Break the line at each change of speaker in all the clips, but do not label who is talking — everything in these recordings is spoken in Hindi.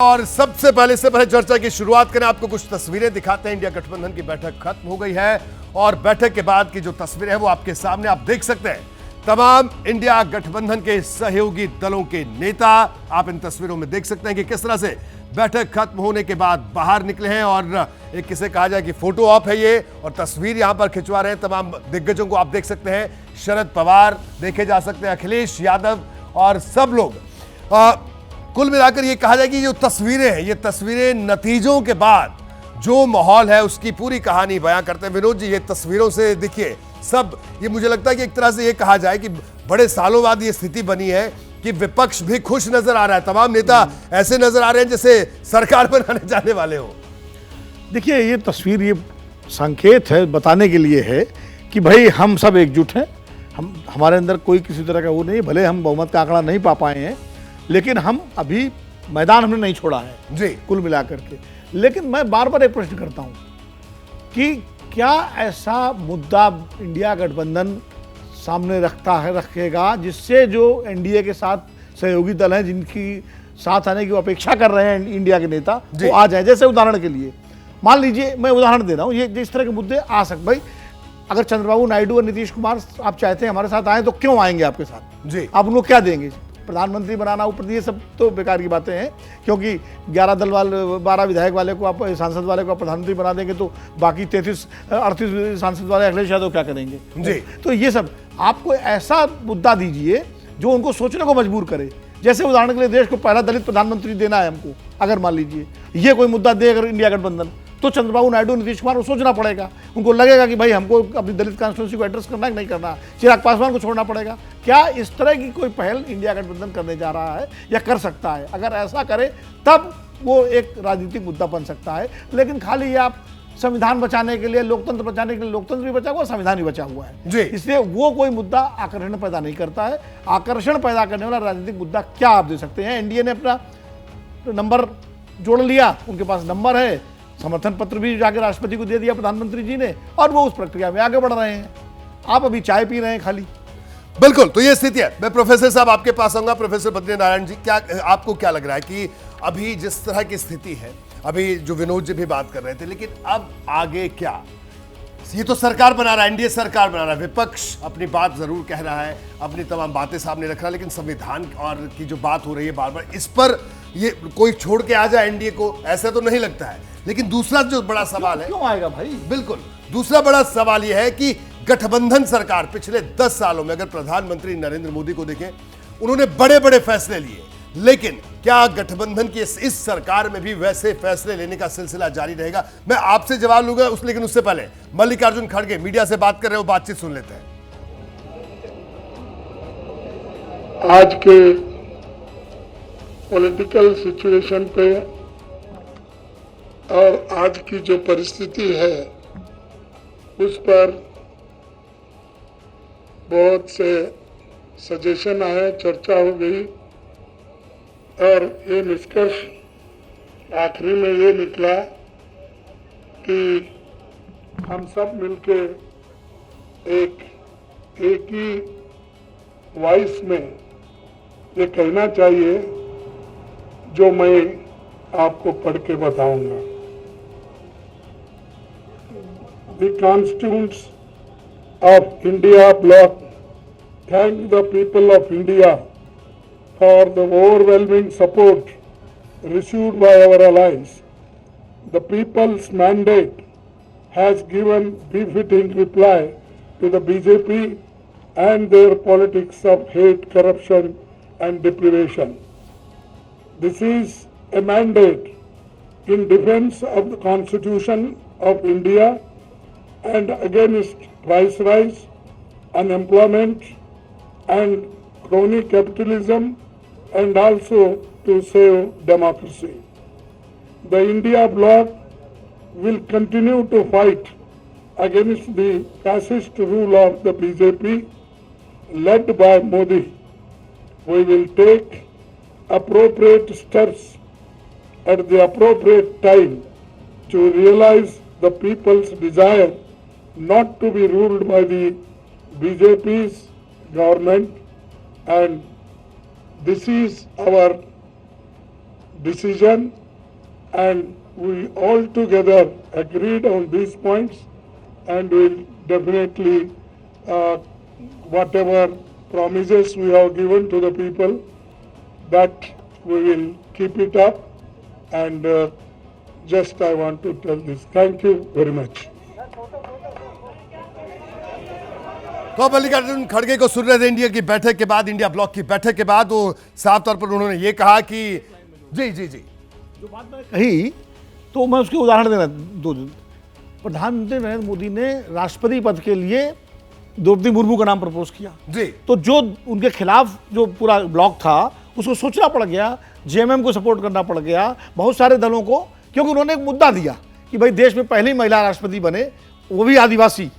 और सबसे पहले चर्चा की शुरुआत करें, आपको कुछ तस्वीरें दिखाते हैं। इंडिया गठबंधन की बैठक खत्म हो गई है और बैठक के बाद की जो तस्वीरें हैं वो आपके सामने आप देख सकते हैं। तमाम इंडिया गठबंधन के सहयोगी दलों के नेता आप इन तस्वीरों में देख सकते हैं कि किस तरह से बैठक खत्म होने के बाद बाहर निकले हैं और एक किसे कहा जाए कि फोटो ऑप है ये, और तस्वीर यहां पर खिंचवा रहे हैं तमाम दिग्गजों को आप देख सकते हैं। शरद पवार देखे जा सकते हैं, अखिलेश यादव और सब लोग। कुल मिलाकर ये कहा जाए कि जो तस्वीरें हैं, ये तस्वीरें नतीजों के बाद जो माहौल है उसकी पूरी कहानी बयां करते हैं। विनोद जी, ये तस्वीरों से देखिए सब, ये मुझे लगता है कि एक तरह से ये कहा जाए कि बड़े सालों बाद ये स्थिति बनी है कि विपक्ष भी खुश नजर आ रहा है। तमाम नेता ऐसे नजर आ रहे हैं जैसे सरकार बनाने जाने वाले हो।
देखिए, ये तस्वीर ये संकेत है, बताने के लिए है कि भाई हम सब एकजुट हैं। हमारे अंदर कोई किसी तरह का वो नहीं, भले हम बहुमत का आंकड़ा नहीं पा पाए हैं लेकिन हम अभी मैदान हमने नहीं छोड़ा है
जी,
कुल मिलाकर के। लेकिन मैं बार बार एक प्रश्न करता हूं कि क्या ऐसा मुद्दा इंडिया गठबंधन सामने रखेगा जिससे जो एनडीए के साथ सहयोगी दल हैं, जिनकी साथ आने की अपेक्षा कर रहे हैं इंडिया के नेता, वो आ जाए। जैसे उदाहरण के लिए मान लीजिए, मैं उदाहरण दे रहा हूँ, ये इस तरह के मुद्दे आ सकते। भाई अगर चंद्रबाबू नायडू और नीतीश कुमार आप चाहते हैं हमारे साथ आए तो क्यों आएंगे आपके साथ जी? आप उनको क्या देंगे? प्रधानमंत्री बनाना, ऊपर ये सब तो बेकार की बातें हैं, क्योंकि 11 दल वाले 12 विधायक वाले को आप, सांसद वाले को आप प्रधानमंत्री बना देंगे तो बाकी 38 सांसद वाले अखिलेश यादव क्या करेंगे जी? तो ये सब आपको ऐसा मुद्दा दीजिए जो उनको सोचने को मजबूर करे। जैसे उदाहरण के लिए देश को पहला दलित प्रधानमंत्री देना है हमको, अगर मान लीजिए ये कोई मुद्दा दे अगर इंडिया गठबंधन, तो चंद्रबाबू नायडू, नीतीश कुमार को सोचना पड़ेगा। उनको लगेगा कि भाई हमको अपनी दलित कॉन्स्टिट्यूंसी को एड्रेस करना है कि नहीं करना, चिराग पासवान को छोड़ना पड़ेगा। क्या इस तरह की कोई पहल इंडिया गठबंधन करने जा रहा है या कर सकता है? अगर ऐसा करे तब वो एक राजनीतिक मुद्दा बन सकता है। लेकिन खाली आप संविधान बचाने के लिए, लोकतंत्र बचाने के लिए, लोकतंत्र भी बचा हुआ, संविधान भी बचा हुआ है जी, इसलिए वो कोई मुद्दा आकर्षण पैदा नहीं करता है। आकर्षण पैदा करने वाला राजनीतिक मुद्दा क्या आप दे सकते हैं? एनडीए ने अपना नंबर जोड़ लिया, उनके पास नंबर है, समर्थन पत्र भी जाकर राष्ट्रपति को दे दिया प्रधानमंत्री जी ने, और वो उस प्रक्रिया में आगे बढ़ रहे हैं। आप अभी चाय पी रहे हैं खाली।
बिल्कुल, तो ये स्थिति है। मैं प्रोफेसर साहब आपके पास आऊंगा। प्रोफेसर बद्री नारायण जी, क्या आपको क्या लग रहा है कि अभी जिस तरह की स्थिति है, अभी जो विनोद जी भी बात कर रहे थे, लेकिन अब आगे क्या? ये तो सरकार बना रहा है, एनडीए सरकार बना रहा है, विपक्ष अपनी बात जरूर कह रहा है, अपनी तमाम बातें सामने रख रहा है, लेकिन संविधान और की जो बात हो रही है बार बार, इस पर ये कोई छोड़ के आ जाए एनडीए को, ऐसा तो नहीं लगता है। लेकिन दूसरा जो बड़ा सवाल है,
क्यों आएगा भाई?
बिल्कुल, दूसरा बड़ा सवाल यह है कि गठबंधन सरकार पिछले 10 सालों में, अगर प्रधानमंत्री नरेंद्र मोदी को देखें, उन्होंने बड़े बड़े फैसले लिए, लेकिन क्या गठबंधन की इस सरकार में भी वैसे फैसले लेने का सिलसिला जारी रहेगा? मैं आपसे जवाब लूंगा लेकिन उससे पहले मल्लिकार्जुन खड़गे मीडिया से बात कर रहे हो, बातचीत सुन लेते हैं।
आज के पॉलिटिकल सिचुएशन पे और आज की जो परिस्थिति है उस पर बहुत से सजेशन आए, चर्चा हो गई और ये निष्कर्ष आखिरी में ये निकला कि हम सब मिलके एक ही वॉइस में ये कहना चाहिए जो मैं आपको पढ़ के बताऊंगा। The constituents of India bloc thank the people of India for the overwhelming support received by our allies. The people's mandate has given befitting reply to the BJP and their politics of hate, corruption and deprivation. This is a mandate in defense of the Constitution of India and against price rise, unemployment and crony capitalism, and also to save democracy. The India bloc will continue to fight against the fascist rule of the BJP led by Modi. We will take appropriate steps at the appropriate time to realize the people's desire not to be ruled by the BJP's government, and this is our decision, and we all together agreed on these points, and will definitely, whatever promises we have given to the people, that we will keep it up. And just I want to tell this. Thank you very much.
तो अब मल्लिकार्जुन खड़गे को सुन रहे थे इंडिया की बैठक के बाद, इंडिया ब्लॉक की बैठक के बाद, वो साफ तौर पर उन्होंने ये कहा कि जी जी जी
जो बात मैंने कही तो मैं उसके उदाहरण देना दो। प्रधानमंत्री नरेंद्र मोदी ने राष्ट्रपति पद के लिए द्रौपदी मुर्मू का नाम प्रपोज किया
जी।
तो जो उनके खिलाफ जो पूरा ब्लॉक था उसको सोचना पड़ गया, जेएमएम को सपोर्ट करना पड़ गया, बहुत सारे दलों को, क्योंकि उन्होंने एक मुद्दा दिया कि भाई देश में पहली महिला राष्ट्रपति बने, वो भी आदिवासी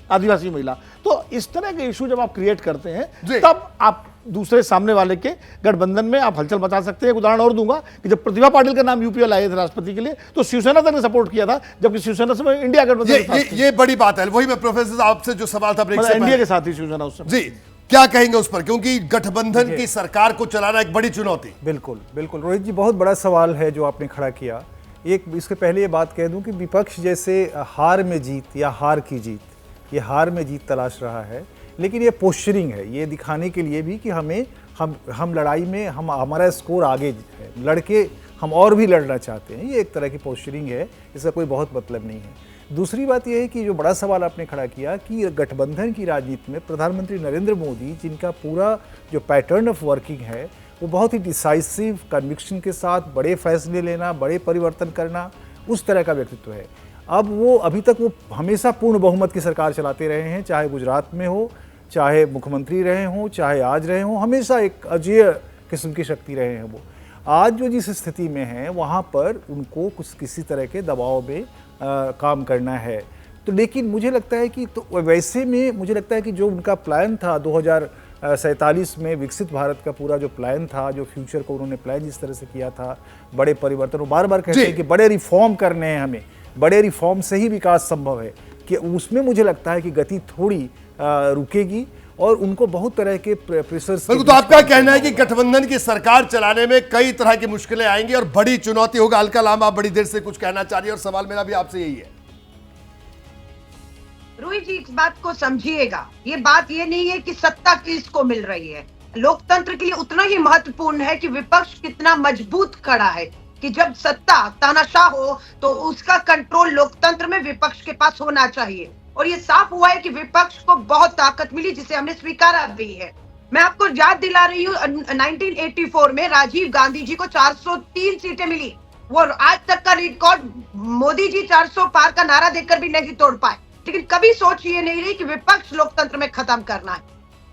महिला। तो इस तरह के इशू जब आप क्रिएट करते हैं तब आप दूसरे सामने वाले के गठबंधन में आप हलचल मचा सकते हैं। एक उदाहरण और दूंगा कि जब प्रतिभा पाटिल का नाम यूपीए लाए थे राष्ट्रपति के लिए तो शिवसेना तक ने सपोर्ट किया था, जबकि शिवसेना से इंडिया गठबंधन
ये बड़ी बात है। वही मैं प्रोफेसर आपसे जो सवाल था ब्रेक से
एनडीए के साथ ही शिवसेना उस समय।
जी क्या कहेंगे उस पर, क्योंकि गठबंधन की सरकार को चलाना एक बड़ी चुनौती।
बिल्कुल बिल्कुल रोहित जी, बहुत बड़ा सवाल है जो आपने खड़ा किया। एक इसके पहले ये बात कह दूं कि विपक्ष जैसे हार में जीत या हार की जीत, ये हार में जीत तलाश रहा है, लेकिन ये पोस्चरिंग है, ये दिखाने के लिए भी कि हम लड़ाई में हमारा स्कोर आगे है, लड़के हम और भी लड़ना चाहते हैं, ये एक तरह की पोस्चरिंग है, इसका कोई बहुत मतलब नहीं है। दूसरी बात यह है कि जो बड़ा सवाल आपने खड़ा किया कि गठबंधन की राजनीति में प्रधानमंत्री नरेंद्र मोदी, जिनका पूरा जो पैटर्न ऑफ वर्किंग है वो बहुत ही डिसाइसिव कन्विक्शन के साथ बड़े फैसले लेना, बड़े परिवर्तन करना, उस तरह का व्यक्तित्व है। अब वो अभी तक वो हमेशा पूर्ण बहुमत की सरकार चलाते रहे हैं, चाहे गुजरात में हो, चाहे मुख्यमंत्री रहे हों, चाहे आज रहे हों, हमेशा एक अजेय किस्म की शक्ति रहे हैं वो। आज जो जिस स्थिति में हैं वहाँ पर उनको कुछ किसी तरह के दबाव में काम करना है। तो लेकिन मुझे लगता है कि तो वैसे में मुझे लगता है कि जो उनका प्लान था 2047 में विकसित भारत का पूरा जो प्लान था, जो फ्यूचर को उन्होंने प्लान जिस तरह से किया था, बड़े परिवर्तन, वो बार बार कहते हैं कि बड़े रिफॉर्म करने हैं हमें, बड़े रिफॉर्म से ही विकास संभव है, कि उसमें मुझे लगता है कि गति थोड़ी रुकेगी और उनको बहुत तरह के प्रेशर्स।
तो आपका कहना है कि गठबंधन की सरकार चलाने में कई तरह की मुश्किलें आएंगी और बड़ी चुनौती होगा। अलका लांबा, आप बड़ी देर से कुछ कहना चाह रही है और सवाल मेरा भी आपसे यही है।
रोहित जी, इस बात को समझिएगा, ये बात ये नहीं है कि सत्ता किसको मिल रही है। लोकतंत्र के लिए उतना ही महत्वपूर्ण है कि विपक्ष कितना मजबूत खड़ा है, कि जब सत्ता तानाशाह हो तो उसका कंट्रोल लोकतंत्र में विपक्ष के पास होना चाहिए। और ये साफ हुआ है कि विपक्ष को बहुत ताकत मिली, जिसे हमने स्वीकारा भी है। मैं आपको याद दिला रही हूँ, 1984 में राजीव गांधी जी को 403 सीटें मिली। वो आज तक का रिकॉर्ड मोदी जी 400 पार का नारा देकर भी नहीं तोड़ पाए। लेकिन कभी सोच ये नहीं रही कि विपक्ष लोकतंत्र में खत्म करना है।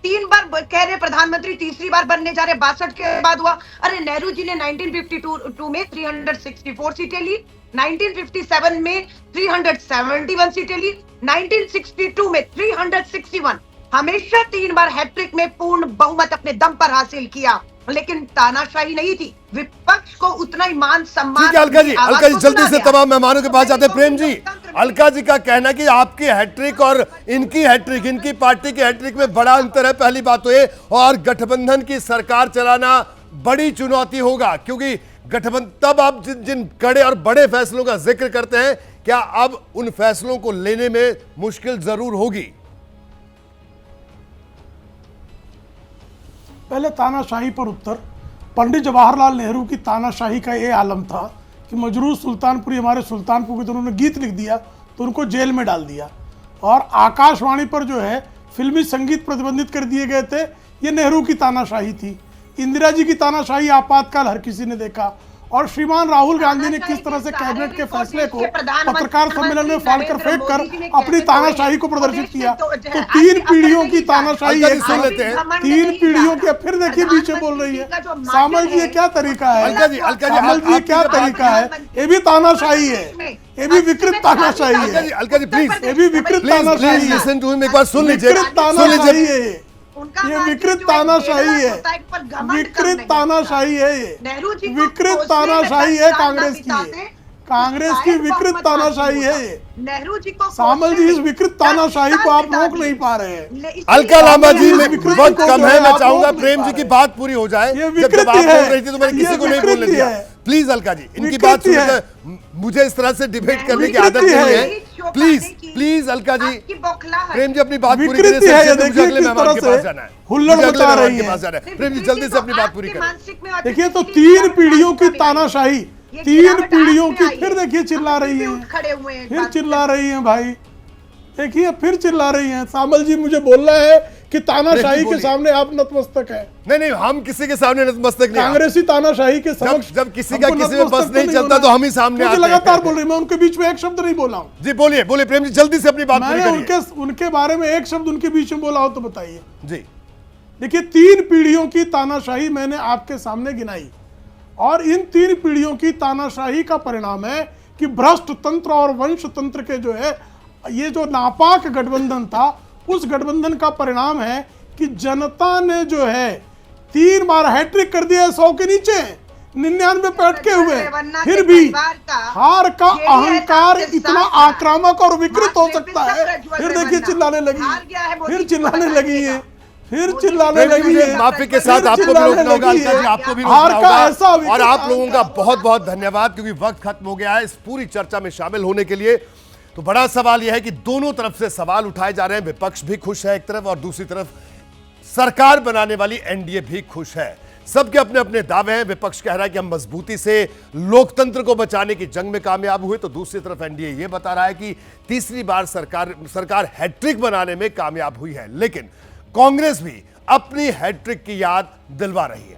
3 बार कह रहे प्रधानमंत्री, तीसरी बार बनने जा रहे, 62 के बाद हुआ। अरे नेहरू जी ने 1952 में 364 सीटें ली, 1957 में 371 सीटें ली, 1962 में 361। हमेशा 3 बार हैट्रिक में पूर्ण बहुमत अपने दम पर हासिल किया, लेकिन तानाशाही नहीं थी। विपक्ष को उतना ही मान सम्मान।
अलका जी जल्दी से तमाम मेहमानों के पास जाते हैं। प्रेम जी, अलका जी का कहना कि आपकी हैट्रिक और इनकी हैट्रिक, इनकी पार्टी की हैट्रिक में बड़ा अंतर है, पहली बात तो ये, और गठबंधन की सरकार चलाना बड़ी चुनौती होगा, क्योंकि गठबंधन तब आप जिन कड़े और बड़े फैसलों का जिक्र करते हैं, क्या अब उन फैसलों को लेने में मुश्किल जरूर होगी?
पहले तानाशाही पर उत्तर। पंडित जवाहरलाल नेहरू की तानाशाही का ये आलम था कि मजरूर सुल्तानपुरी हमारे सुल्तानपुर के, तो उन्होंने गीत लिख दिया तो उनको जेल में डाल दिया। और आकाशवाणी पर जो है फिल्मी संगीत प्रतिबंधित कर दिए गए थे, ये नेहरू की तानाशाही थी। इंदिरा जी की तानाशाही आपातकाल हर किसी ने देखा। और श्रीमान राहुल गांधी ने किस तरह से कैबिनेट के फैसले को पत्रकार सम्मेलन में फाड़कर फेंक कर अपनी तानाशाही को प्रदर्शित किया। तो 3 पीढ़ियों की तानाशाही एक सुन लेते हैं, 3 पीढ़ियों के। फिर देखिए पीछे बोल रही है सामल जी, ये क्या तरीका है? सामल जी, ये क्या तरीका है? ये भी तानाशाही है, ये भी विकृत तानाशाही है।
अलका जी प्लीज,
ये भी विकृत तानाशाही है।
एक बार सुन लीजिए,
विकृत तानाशाही है ये, विकृत तानाशाही है, विकृत तानाशाही है ये, विकृत तानाशाही है कांग्रेस की। कांग्रेस की विकृत तानाशाही है ये।
नेहरू जी को
सामल जी, इस विकृत तानाशाही को आप रोक नहीं पा रहे हैं।
अलका लांबा जी,
ये विकृति
वक्त
को
कम
जो
है,
है
मैं
आप
चाहूंगा
रोक
प्रेम
नहीं
जी
पा
की
रहे।
बात पूरी हो जाए।
ये
जब
विकृति
आप
है।
बोल रही थी तो मैंने
ये
किसी को नहीं बोलने
विकृति
दिया।
है।
प्लीज अलका जी, इनकी
विकृति
बात
है।
सुनकर मुझे इस तरह से डिबेट करने की
विकृति
आदत नहीं
है।
है। प्लीज प्लीज अलका जी,
आपकी बौखलाहट।
प्रेम जी अपनी बात पूरी करिए।
विकृति है ये,
मुझे
देखिए
अगले
किस
मेहमान
तरह
के
से
पास जाना है।
हुल्लड़
मुझे अगले
मचा
मेहमान
रही
के
है।
पास जाना है। प्रेम जी जल्दी से अपनी बात पूरी करें।
देखिए तो 3 पीढ़ियों की तानाशाही, 3 पीढ़ियों की, फिर देखिए चिल्ला रही है,
खड़े हुए हैं
फिर चिल्ला रही हैं भाई, देखिए फिर चिल्ला रही हैं। सामल जी मुझे बोलना है कि तानाशाही के
बोलिए।
सामने आप नतमस्तक हैं।
नहीं नहीं, हम किसी के सामने नतमस्तक नहीं।
कांग्रेसी तानाशाही के समक्ष
जब किसी का
हमको
किसी में बस
नतमस्तक
नहीं
तो
चलता
होना।
तो हम ही सामने
मुझे
आते हैं।
लगातार बोल रही, मैं उनके बीच में एक शब्द नहीं बोला हूं।
जी बोलिए बोलिए प्रेम जी, जल्दी से अपनी बात पूरी
मैंने
करिए।
उनके बारे में एक शब्द उनके बीच में बोला हो तो बताइए।
जी
देखिए 3 पीढ़ियों की तानाशाही मैंने आपके सामने गिनाई, और इन 3 पीढ़ियों की तानाशाही का परिणाम है कि भ्रष्ट तंत्र और वंश तंत्र के जो है, ये जो नापाक गठबंधन था, उस गठबंधन का परिणाम है कि जनता ने जो है 3 बार हैट्रिक कर दिया है 100 के नीचे, 99 पे अटके हुए, फिर भी हार का अहंकार इतना आक्रामक और विकृत हो सकता है। फिर देखिए चिल्लाने लगी, फिर चिल्लाने लगी है, फिर चिल्लाने लगी है।
माफी के साथ
फिर
आपको भी
चिल्लाने
रोकना होगा
लगी है।
अलका जी, आपको भी
हार
रोकना
का ऐसा
होगा। और आप
विकृत
लोगों का
अहंकार।
बहुत बहुत धन्यवाद, क्योंकि वक्त खत्म हो गया है इस पूरी चर्चा में शामिल होने के लिए। तो बड़ा सवाल यह है कि दोनों तरफ से सवाल उठाए जा रहे हैं। विपक्ष भी खुश है एक तरफ, और दूसरी तरफ सरकार बनाने वाली एनडीए भी खुश है। सबके अपने अपने दावे हैं। विपक्ष कह रहा है कि हम मजबूती से लोकतंत्र को बचाने की जंग में कामयाब हुए, तो दूसरी तरफ एनडीए यह बता रहा है कि तीसरी बार सरकार हैट्रिक बनाने में कामयाब हुई है। लेकिन कांग्रेस भी अपनी हैट्रिक की याद दिलवा रही है।